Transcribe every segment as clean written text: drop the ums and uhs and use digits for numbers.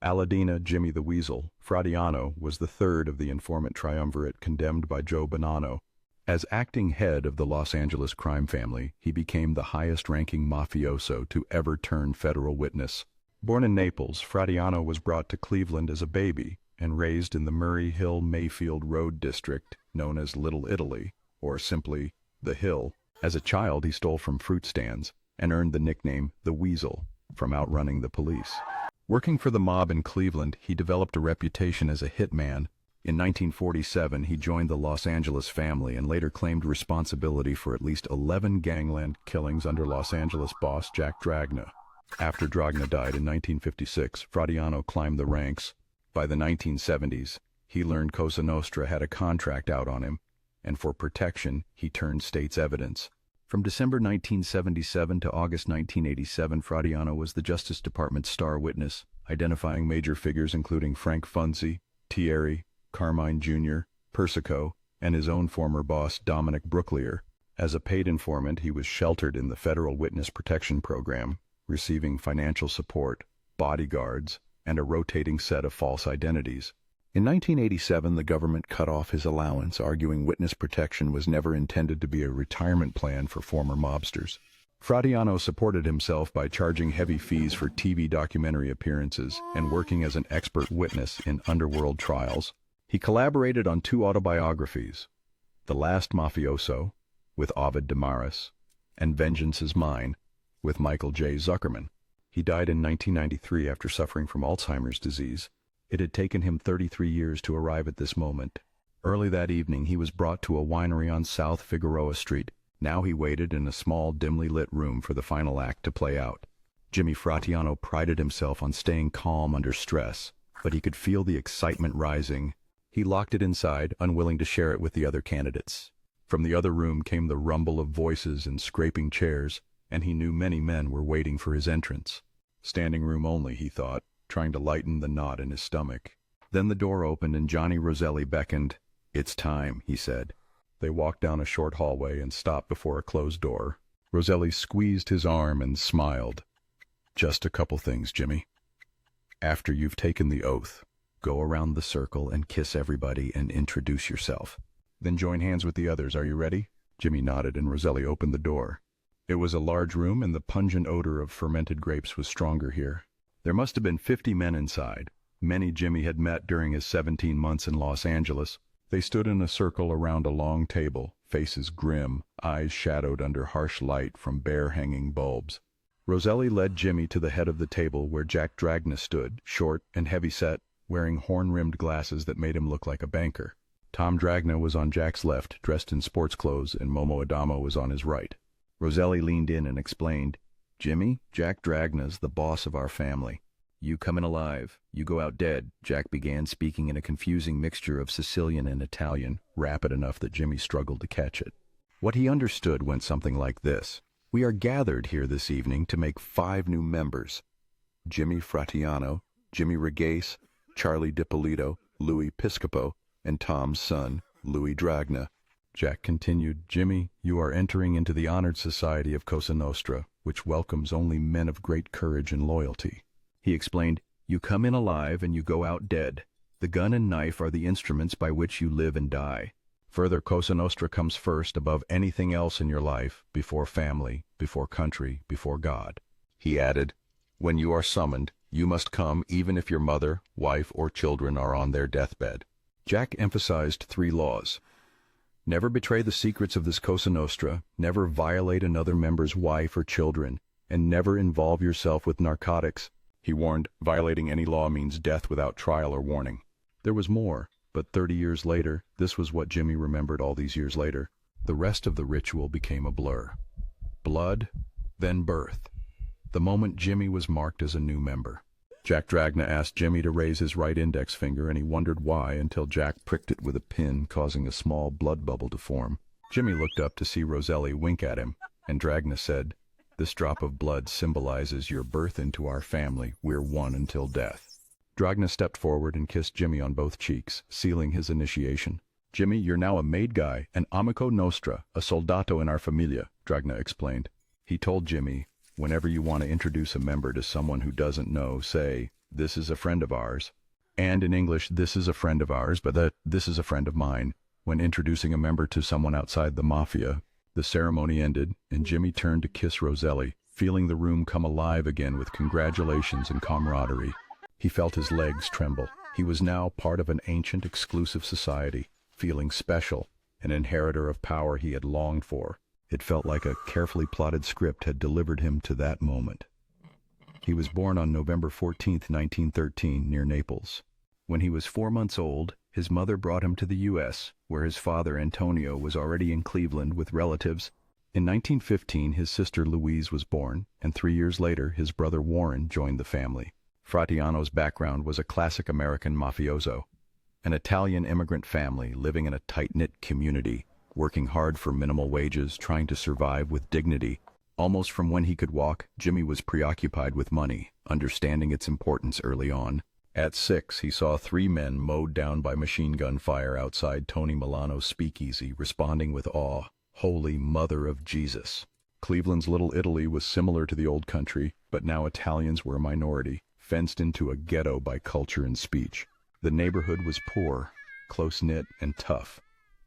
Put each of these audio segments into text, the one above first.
Aladena, Jimmy the Weasel, Fratianno was the third of the informant triumvirate condemned by Joe Bonanno. As acting head of the Los Angeles crime family, he became the highest-ranking mafioso to ever turn federal witness. Born in Naples, Fratianno was brought to Cleveland as a baby and raised in the Murray Hill-Mayfield Road district known as Little Italy, or simply the Hill. As a child, he stole from fruit stands and earned the nickname the Weasel from outrunning the police. Working for the mob in Cleveland, he developed a reputation as a hitman. In 1947, he joined the Los Angeles family and later claimed responsibility for at least 11 gangland killings under Los Angeles boss Jack Dragna. After Dragna died in 1956, Fratianno climbed the ranks. By the 1970s, he learned Cosa Nostra had a contract out on him, and for protection, he turned state's evidence. From December 1977 to August 1987, Fratianno was the Justice Department's star witness, identifying major figures including Frank Funzi, Thierry, Carmine Jr., Persico, and his own former boss, Dominic Brooklier. As a paid informant, he was sheltered in the Federal Witness Protection Program, receiving financial support, bodyguards, and a rotating set of false identities. In 1987, the government cut off his allowance, arguing witness protection was never intended to be a retirement plan for former mobsters. Fratianno supported himself by charging heavy fees for TV documentary appearances and working as an expert witness in underworld trials. He collaborated on 2 autobiographies, The Last Mafioso, with Ovid Damaris, and Vengeance is Mine, with Michael J. Zuckerman. He died in 1993 after suffering from Alzheimer's disease. It had taken him 33 years to arrive at this moment. Early that evening, he was brought to a winery on South Figueroa Street. Now he waited in a small, dimly lit room for the final act to play out. Jimmy Fratianno prided himself on staying calm under stress, but he could feel the excitement rising. He locked it inside, unwilling to share it with the other candidates. From the other room came the rumble of voices and scraping chairs, and he knew many men were waiting for his entrance. Standing room only, he thought, trying to lighten the knot in his stomach. Then the door opened and Johnny Roselli beckoned. "It's time," he said. They walked down a short hallway and stopped before a closed door. Roselli squeezed his arm and smiled. "Just a couple things, Jimmy. After you've taken the oath, go around the circle and kiss everybody and introduce yourself. Then join hands with the others. Are you ready?" Jimmy nodded and Roselli opened the door. It was a large room and the pungent odor of fermented grapes was stronger here. There must have been 50 men inside. Many Jimmy had met during his 17 months in Los Angeles. They stood in a circle around a long table, faces grim, eyes shadowed under harsh light from bare hanging bulbs. Roselli led Jimmy to the head of the table where Jack Dragna stood, short and heavy-set, wearing horn-rimmed glasses that made him look like a banker. Tom Dragna was on Jack's left, dressed in sports clothes, and Momo Adamo was on his right. Roselli leaned in and explained, "Jimmy, Jack Dragna's the boss of our family. You come in alive, you go out dead." Jack began, speaking in a confusing mixture of Sicilian and Italian, rapid enough that Jimmy struggled to catch it. What he understood went something like this. "We are gathered here this evening to make 5 new members. Jimmy Fratianno, Jimmy Regase, Charlie DiPolito, Louis Piscopo, and Tom's son, Louis Dragna." Jack continued, "Jimmy, you are entering into the honored society of Cosa Nostra, which welcomes only men of great courage and loyalty." He explained, "You come in alive and you go out dead. The gun and knife are the instruments by which you live and die. Further, Cosa Nostra comes first above anything else in your life, before family, before country, before God." He added, "When you are summoned, you must come even if your mother, wife, or children are on their deathbed." Jack emphasized 3 laws. Never betray the secrets of this Cosa Nostra, never violate another member's wife or children, and never involve yourself with narcotics. He warned, violating any law means death without trial or warning. There was more, but 30 years later, this was what Jimmy remembered all these years later. The rest of the ritual became a blur. Blood, then birth. The moment Jimmy was marked as a new member. Jack Dragna asked Jimmy to raise his right index finger, and he wondered why until Jack pricked it with a pin, causing a small blood bubble to form. Jimmy looked up to see Roselli wink at him, and Dragna said, "This drop of blood symbolizes your birth into our family. We're one until death." Dragna stepped forward and kissed Jimmy on both cheeks, sealing his initiation. "Jimmy, you're now a made guy, an amico nostra, a soldato in our familia," Dragna explained. He told Jimmy, "Whenever you want to introduce a member to someone who doesn't know, say, "This is a friend of ours." And in English, "This is a friend of ours, but this is a friend of mine." When introducing a member to someone outside the Mafia, the ceremony ended, and Jimmy turned to kiss Roselli, feeling the room come alive again with congratulations and camaraderie. He felt his legs tremble. He was now part of an ancient, exclusive society, feeling special, an inheritor of power he had longed for. It felt like a carefully plotted script had delivered him to that moment. He was born on November 14th, 1913, near Naples. When he was 4 months old, his mother brought him to the U.S., where his father, Antonio, was already in Cleveland with relatives. In 1915, his sister Louise was born, and 3 years later, his brother Warren joined the family. Fratianno's background was a classic American mafioso, an Italian immigrant family living in a tight-knit community, working hard for minimal wages, trying to survive with dignity. Almost from when he could walk, Jimmy was preoccupied with money, understanding its importance early on. At 6, he saw 3 men mowed down by machine gun fire outside Tony Milano's speakeasy, responding with awe, "Holy Mother of Jesus." Cleveland's Little Italy was similar to the old country, but now Italians were a minority, fenced into a ghetto by culture and speech. The neighborhood was poor, close-knit, and tough,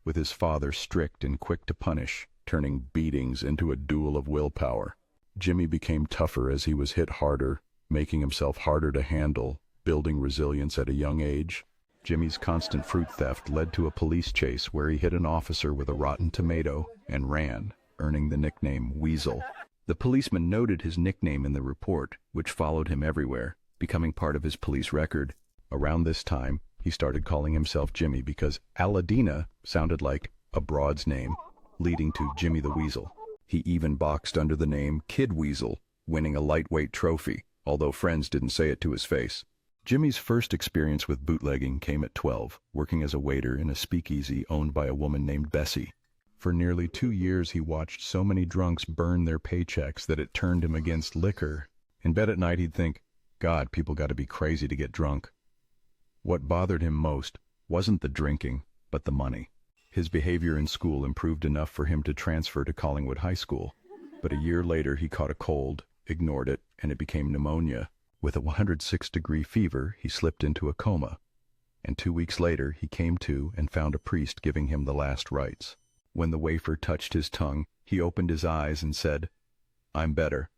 with his father strict and quick to punish, turning beatings into a duel of willpower. Jimmy became tougher as he was hit harder, making himself harder to handle, building resilience at a young age. Jimmy's constant fruit theft led to a police chase where he hit an officer with a rotten tomato and ran, earning the nickname Weasel. The policeman noted his nickname in the report, which followed him everywhere, becoming part of his police record. Around this time, he started calling himself Jimmy because Aladena sounded like a broad's name, leading to Jimmy the Weasel. He even boxed under the name Kid Weasel, winning a lightweight trophy, although friends didn't say it to his face. Jimmy's first experience with bootlegging came at 12, working as a waiter in a speakeasy owned by a woman named Bessie. For nearly 2 years, he watched so many drunks burn their paychecks that it turned him against liquor. In bed at night, he'd think, "God, people got to be crazy to get drunk." What bothered him most wasn't the drinking, but the money. His behavior in school improved enough for him to transfer to Collingwood High School, but a year later he caught a cold, ignored it, and it became pneumonia. With a 106-degree fever, he slipped into a coma, and 2 weeks later he came to and found a priest giving him the last rites. When the wafer touched his tongue, he opened his eyes and said, "I'm better,"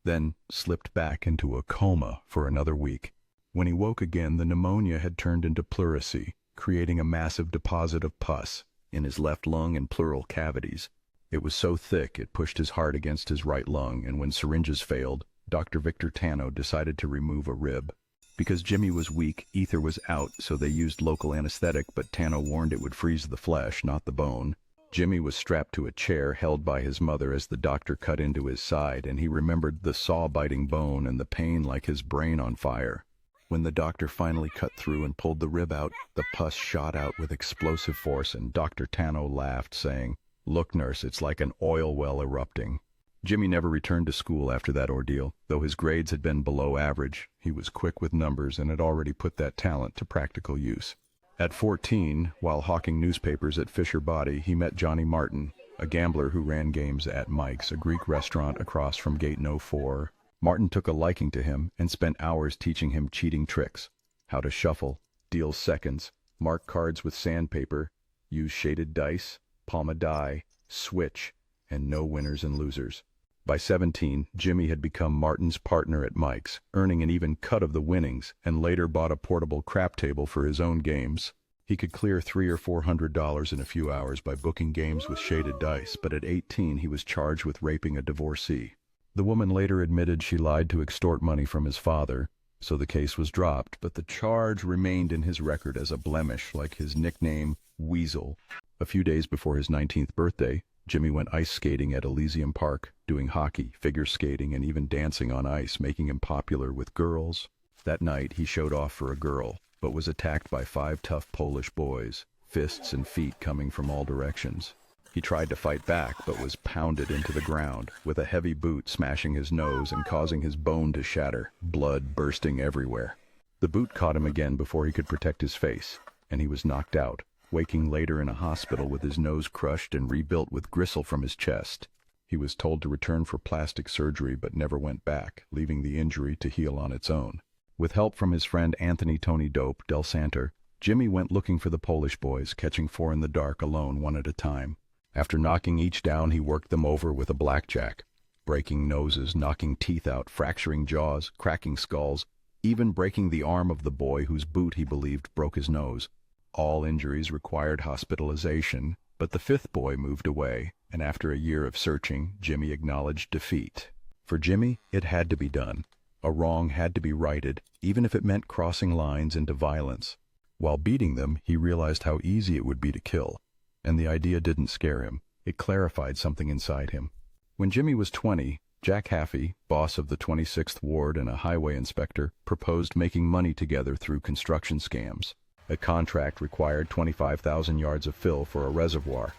then slipped back into a coma for another week. When he woke again, the pneumonia had turned into pleurisy, creating a massive deposit of pus in his left lung and pleural cavities. It was so thick it pushed his heart against his right lung, and when syringes failed, Dr. Victor Tanno decided to remove a rib. Because Jimmy was weak, ether was out, so they used local anesthetic, but Tanno warned it would freeze the flesh, not the bone. Jimmy was strapped to a chair held by his mother as the doctor cut into his side, and he remembered the saw-biting bone and the pain like his brain on fire. When the doctor finally cut through and pulled the rib out, the pus shot out with explosive force, and Dr. Tanno laughed, saying, "Look, nurse, it's like an oil well erupting." Jimmy never returned to school after that ordeal. Though his grades had been below average, he was quick with numbers and had already put that talent to practical use. At 14, while hawking newspapers at Fisher Body, he met Johnny Martin, a gambler who ran games at Mike's, a Greek restaurant across from Gate No. 4. Martin took a liking to him and spent hours teaching him cheating tricks, how to shuffle, deal seconds, mark cards with sandpaper, use shaded dice, palm a die, switch, and know winners and losers. By 17, Jimmy had become Martin's partner at Mike's, earning an even cut of the winnings, and later bought a portable crap table for his own games. He could clear $300 or $400 in a few hours by booking games with shaded dice, but at 18 he was charged with raping a divorcee. The woman later admitted she lied to extort money from his father, so the case was dropped, but the charge remained in his record as a blemish, like his nickname, Weasel. A few days before his 19th birthday, Jimmy went ice skating at Elysium Park, doing hockey, figure skating, and even dancing on ice, making him popular with girls. That night, he showed off for a girl, but was attacked by 5 tough Polish boys, fists and feet coming from all directions. He tried to fight back, but was pounded into the ground, with a heavy boot smashing his nose and causing his bone to shatter, blood bursting everywhere. The boot caught him again before he could protect his face, and he was knocked out, waking later in a hospital with his nose crushed and rebuilt with gristle from his chest. He was told to return for plastic surgery but never went back, leaving the injury to heal on its own. With help from his friend Anthony Tony Dope Del Santer, Jimmy went looking for the Polish boys, catching 4 in the dark alone one at a time. After knocking each down, he worked them over with a blackjack, breaking noses, knocking teeth out, fracturing jaws, cracking skulls, even breaking the arm of the boy whose boot he believed broke his nose. All injuries required hospitalization, but the 5th boy moved away, and after a year of searching, Jimmy acknowledged defeat. For Jimmy, it had to be done. A wrong had to be righted, even if it meant crossing lines into violence. While beating them, he realized how easy it would be to kill, and the idea didn't scare him. It clarified something inside him. When Jimmy was 20, Jack Haffey, boss of the 26th Ward and a highway inspector, proposed making money together through construction scams. A contract required 25,000 yards of fill for a reservoir.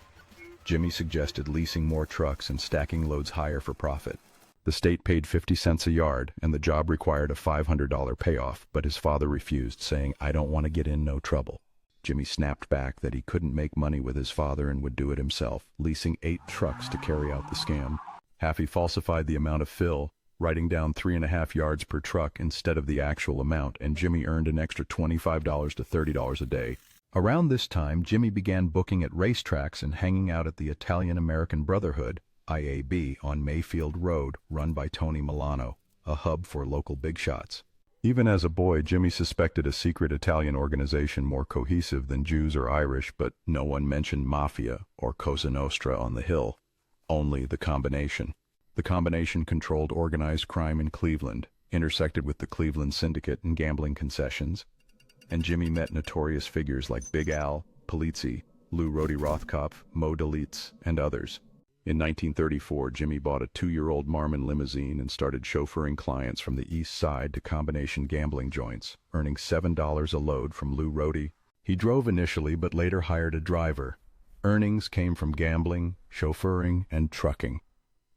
Jimmy suggested leasing more trucks and stacking loads higher for profit. The state paid 50 cents a yard, and the job required a $500 payoff, but his father refused, saying, "I don't want to get in no trouble." Jimmy snapped back that he couldn't make money with his father and would do it himself, leasing 8 trucks to carry out the scam. Haffey falsified the amount of fill, writing down 3.5 yards per truck instead of the actual amount, and Jimmy earned an extra $25 to $30 a day. Around this time, Jimmy began booking at racetracks and hanging out at the Italian-American Brotherhood, IAB, on Mayfield Road, run by Tony Milano, a hub for local big shots. Even as a boy, Jimmy suspected a secret Italian organization more cohesive than Jews or Irish, but no one mentioned Mafia or Cosa Nostra on the Hill. Only the Combination. The Combination controlled organized crime in Cleveland, intersected with the Cleveland Syndicate and gambling concessions, and Jimmy met notorious figures like Big Al, Polizzi, Lou Rody Rothkopf, Mo Dalitz, and others. In 1934, Jimmy bought a 2-year-old Marmon limousine and started chauffeuring clients from the east side to combination gambling joints, earning $7 a load from Lou Rody. He drove initially, but later hired a driver. Earnings came from gambling, chauffeuring, and trucking.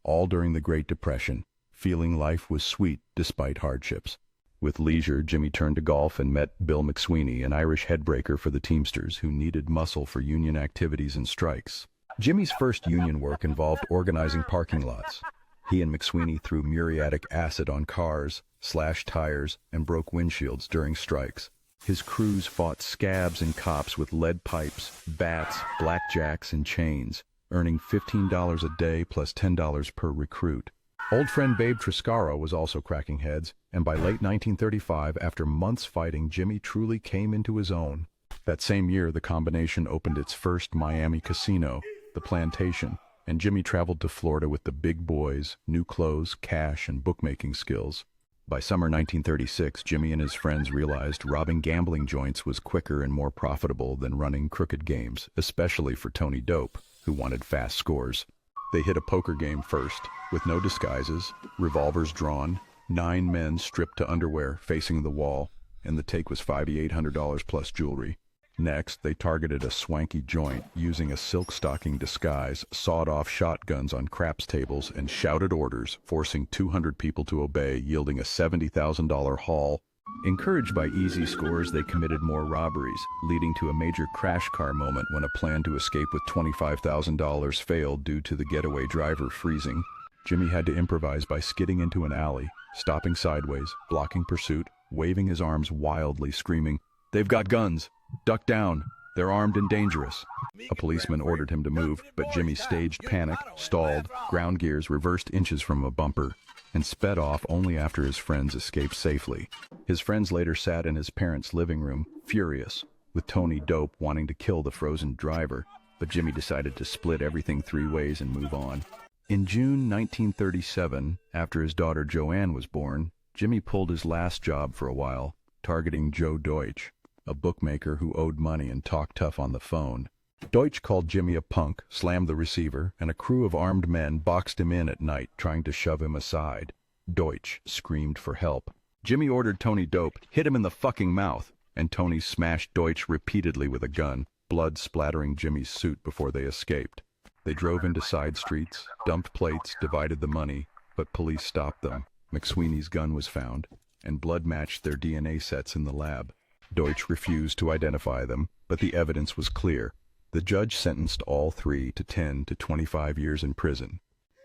All during the Great Depression, feeling life was sweet despite hardships. With leisure, Jimmy turned to golf and met Bill McSweeney, an Irish headbreaker for the Teamsters who needed muscle for union activities and strikes. Jimmy's first union work involved organizing parking lots. He and McSweeney threw muriatic acid on cars, slashed tires, and broke windshields during strikes. His crews fought scabs and cops with lead pipes, bats, blackjacks, and chains, earning $15 a day plus $10 per recruit. Old friend Babe Triscaro was also cracking heads, and by late 1935, after months fighting, Jimmy truly came into his own. That same year, the Combination opened its first Miami casino, the Plantation, and Jimmy traveled to Florida with the big boys, new clothes, cash, and bookmaking skills. By summer 1936, Jimmy and his friends realized robbing gambling joints was quicker and more profitable than running crooked games, especially for Tony Dope, who wanted fast scores. They hit a poker game first, with no disguises, revolvers drawn, 9 men stripped to underwear facing the wall, and the take was $5,800 plus jewelry. Next, they targeted a swanky joint using a silk stocking disguise, sawed off shotguns on craps tables, and shouted orders, forcing 200 people to obey, yielding a $70,000 haul. Encouraged by easy scores, they committed more robberies, leading to a major crash car moment when a plan to escape with $25,000 failed due to the getaway driver freezing. Jimmy had to improvise by skidding into an alley, stopping sideways, blocking pursuit, waving his arms wildly, screaming, "They've got guns! Duck down! They're armed and dangerous!" A policeman ordered him to move, but Jimmy staged panic, stalled, ground gears reversed inches from a bumper, and sped off only after his friends escaped safely. His friends later sat in his parents' living room, furious, with Tony Dope wanting to kill the frozen driver, but Jimmy decided to split everything 3 ways and move on. In June 1937, after his daughter Joanne was born, Jimmy pulled his last job for a while, targeting Joe Deutsch, a bookmaker who owed money and talked tough on the phone. Deutsch called Jimmy a punk, slammed the receiver, and a crew of armed men boxed him in at night, trying to shove him aside. Deutsch screamed for help. Jimmy ordered Tony Dope, "Hit him in the fucking mouth," and Tony smashed Deutsch repeatedly with a gun, blood splattering Jimmy's suit before they escaped. They drove into side streets, dumped plates, divided the money, but police stopped them. McSweeney's gun was found, and blood matched their DNA sets in the lab. Deutsch refused to identify them, but the evidence was clear. The judge sentenced all 3 to 10 to 25 years in prison.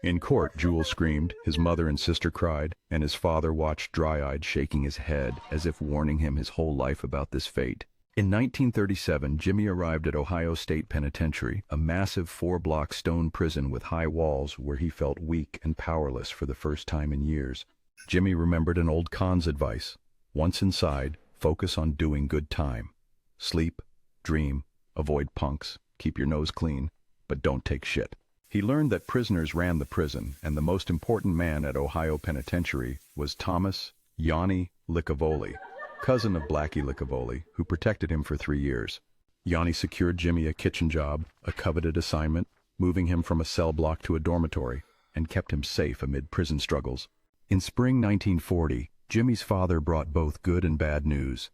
In court, Jewel screamed, his mother and sister cried, and his father watched dry-eyed, shaking his head, as if warning him his whole life about this fate. In 1937, Jimmy arrived at Ohio State Penitentiary, a massive 4-block stone prison with high walls where he felt weak and powerless for the first time in years. Jimmy remembered an old con's advice. Once inside, focus on doing good time. Sleep, dream, avoid punks, keep your nose clean, but don't take shit. He learned that prisoners ran the prison, and the most important man at Ohio Penitentiary was Thomas Johnny Licavoli, cousin of Blackie Licavoli, who protected him for 3 years. Johnny secured Jimmy a kitchen job, a coveted assignment, moving him from a cell block to a dormitory, and kept him safe amid prison struggles. In spring 1940, Jimmy's father brought both good and bad news.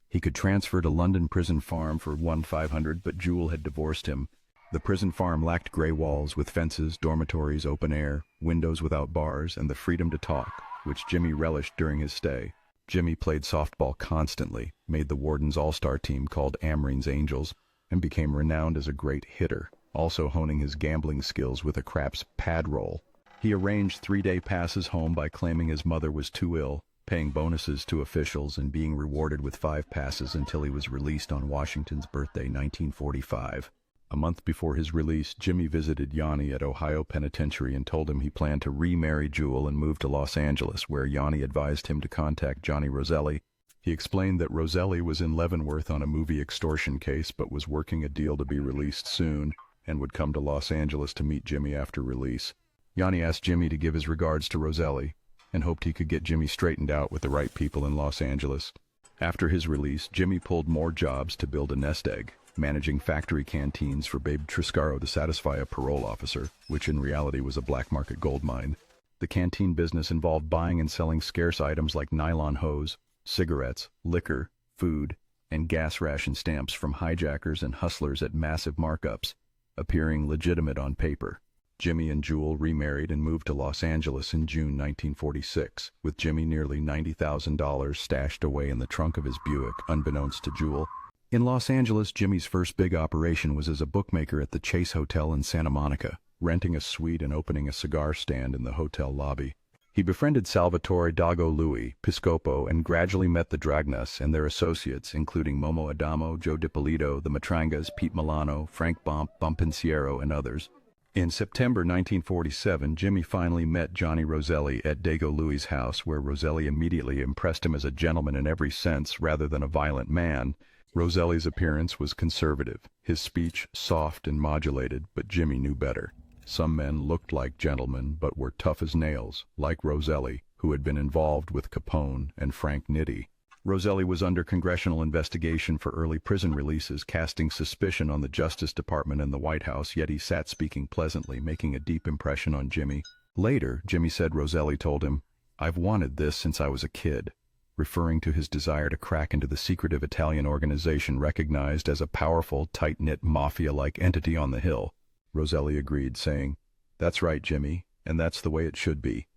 He could transfer to London Prison Farm for $1,500, but Jewel had divorced him. The prison farm lacked gray walls with fences, dormitories, open air, windows without bars, and the freedom to talk, which Jimmy relished during his stay. Jimmy played softball constantly, made the warden's all-star team called Amrine's Angels, and became renowned as a great hitter, also honing his gambling skills with a craps pad roll. He arranged 3-day passes home by claiming his mother was too ill, paying bonuses to officials, and being rewarded with 5 passes until he was released on Washington's birthday, 1945. A month before his release, Jimmy visited Johnny at Ohio Penitentiary and told him he planned to remarry Jewel and move to Los Angeles, where Johnny advised him to contact Johnny Roselli. He explained that Roselli was in Leavenworth on a movie extortion case but was working a deal to be released soon and would come to Los Angeles to meet Jimmy after release. Johnny asked Jimmy to give his regards to Roselli and hoped he could get Jimmy straightened out with the right people in Los Angeles. After his release, Jimmy pulled more jobs to build a nest egg, managing factory canteens for Babe Triscaro to satisfy a parole officer, which in reality was a black market gold mine. The canteen business involved buying and selling scarce items like nylon hose, cigarettes, liquor, food, and gas ration stamps from hijackers and hustlers at massive markups, appearing legitimate on paper. Jimmy and Jewel remarried and moved to Los Angeles in June 1946, with Jimmy nearly $90,000 stashed away in the trunk of his Buick, unbeknownst to Jewel. In Los Angeles, Jimmy's first big operation was as a bookmaker at the Chase Hotel in Santa Monica, renting a suite and opening a cigar stand in the hotel lobby. He befriended Salvatore Dago Lui, Piscopo, and gradually met the Dragnas and their associates, including Momo Adamo, Joe DiPolito, the Matrangas, Pete Milano, Frank Bompinciero, and others. In September 1947, Jimmy finally met Johnny Roselli at Dago Lui's house, where Roselli immediately impressed him as a gentleman in every sense rather than a violent man. Roselli's appearance was conservative, his speech soft and modulated, but Jimmy knew better. Some men looked like gentlemen but were tough as nails, like Roselli, who had been involved with Capone and Frank Nitti. Roselli was under congressional investigation for early prison releases, casting suspicion on the Justice Department and the White House, yet he sat speaking pleasantly, making a deep impression on Jimmy. Later, Jimmy said Roselli told him, "I've wanted this since I was a kid," referring to his desire to crack into the secretive Italian organization recognized as a powerful, tight-knit, mafia-like entity on the Hill. Roselli agreed, saying, "That's right, Jimmy, and that's the way it should be.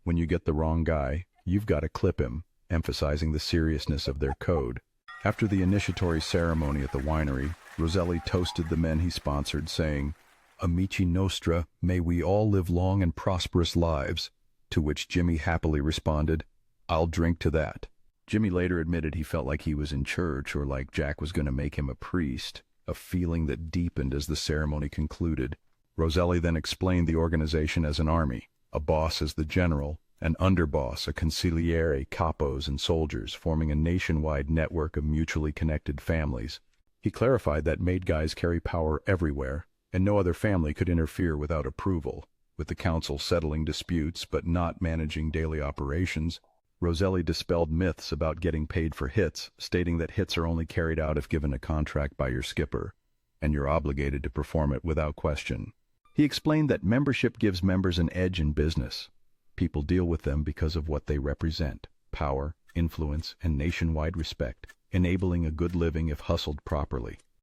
When you get the wrong guy, you've got to clip him," emphasizing the seriousness of their code. After the initiatory ceremony at the winery, Roselli toasted the men he sponsored, saying, "Amici nostra, may we all live long and prosperous lives," to which Jimmy happily responded, "I'll drink to that." Jimmy later admitted he felt like he was in church or like Jack was going to make him a priest, a feeling that deepened as the ceremony concluded. Roselli then explained the organization as an army, a boss as the general, an underboss, a consigliere, capos, and soldiers, forming a nationwide network of mutually connected families. He clarified that made guys carry power everywhere, and no other family could interfere without approval, with the council settling disputes but not managing daily operations. Roselli dispelled myths about getting paid for hits, stating that hits are only carried out if given a contract by your skipper, and you're obligated to perform it without question. He explained that membership gives members an edge in business. People deal with them because of what they represent: power, influence, and nationwide respect, enabling a good living if hustled properly.